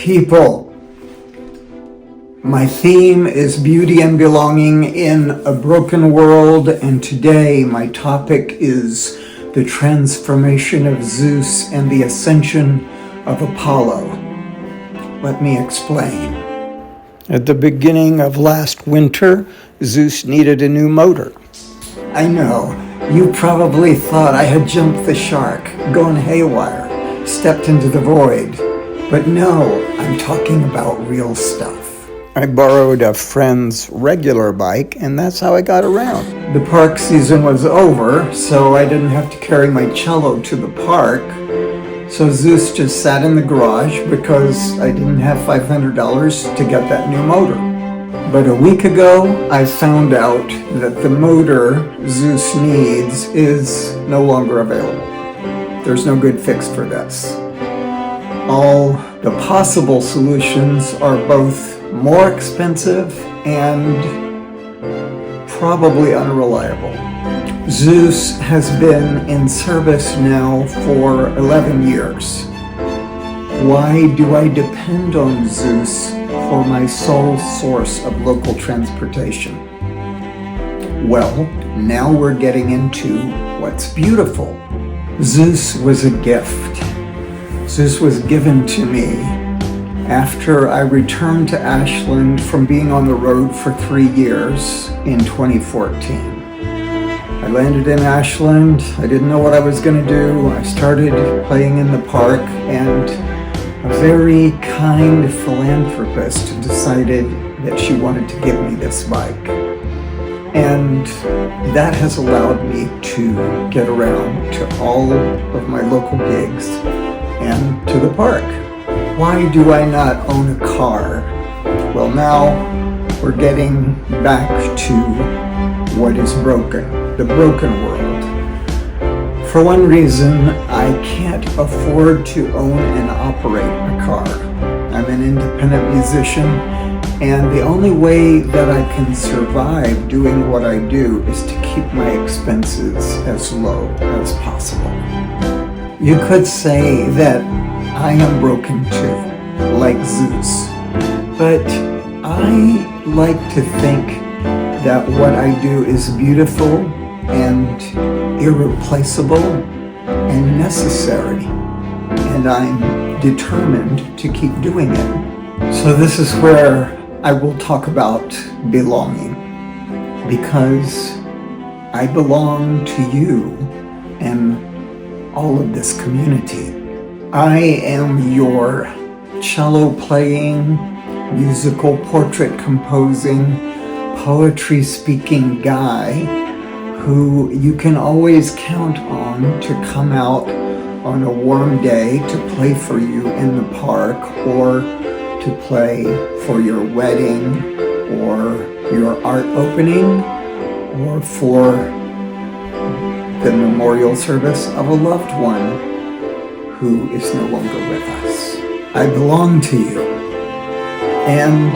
People, my theme is beauty and belonging in a broken world, and today my topic is the transformation of Zeus and the ascension of Apollo. Let me explain. At the beginning of last winter, Zeus needed a new motor. I know, you probably thought I had jumped the shark, gone haywire, stepped into the void. But no, I'm talking about real stuff. I borrowed a friend's regular bike, and that's how I got around. The park season was over, so I didn't have to carry my cello to the park. So Zeus just sat in the garage because I didn't have $500 to get that new motor. But a week ago, I found out that the motor Zeus needs is no longer available. There's no good fix for this. All the possible solutions are both more expensive and probably unreliable. Zeus has been in service now for 11 years. Why do I depend on Zeus for my sole source of local transportation? Well, now we're getting into what's beautiful. Zeus was a gift. Zeus was given to me after I returned to Ashland from being on the road for 3 years in 2014. I landed in Ashland. I didn't know what I was going to do. I started playing in the park, and a very kind philanthropist decided that she wanted to give me this bike. And that has allowed me to get around to all of my local gigs and to the park. Why do I not own a car? Well, now we're getting back to what is broken, the broken world. For one reason, I can't afford to own and operate a car. I'm an independent musician, and the only way that I can survive doing what I do is to keep my expenses as low as possible. You could say that I am broken too, like Zeus, but I like to think that what I do is beautiful and irreplaceable and necessary, and I'm determined to keep doing it. So this is where I will talk about belonging, because I belong to you and all of this community. I am your cello playing, musical portrait composing, poetry speaking guy who you can always count on to come out on a warm day to play for you in the park, or to play for your wedding, or your art opening, or for the memorial service of a loved one who is no longer with us. I belong to you. And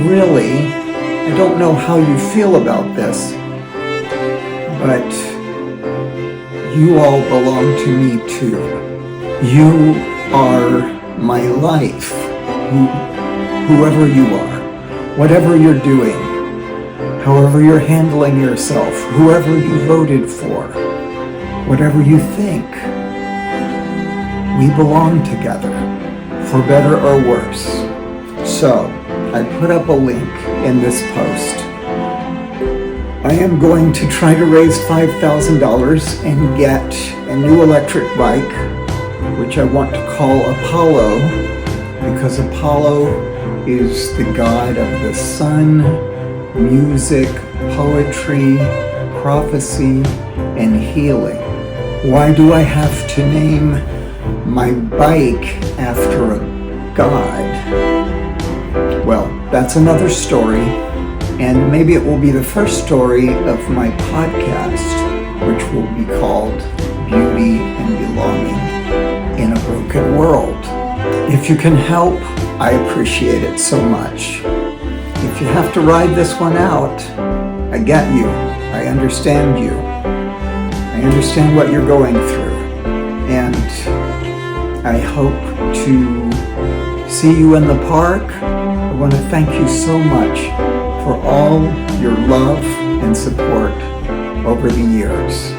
really, I don't know how you feel about this, but you all belong to me too. You are my life, whoever you are, whatever you're doing, however you're handling yourself, whoever you voted for, whatever you think. We belong together, for better or worse. So, I put up a link in this post. I am going to try to raise $5,000 and get a new electric bike, which I want to call Apollo, because Apollo is the god of the sun, music, poetry, prophecy, and healing. Why do I have to name my bike after a god? Well, that's another story, and maybe it will be the first story of my podcast, which will be called Beauty and Belonging in a Broken World. If you can help, I appreciate it so much. If you have to ride this one out, I get you. I understand you. I understand what you're going through. And I hope to see see you in the park. I want to thank you so much for all your love and support over the years.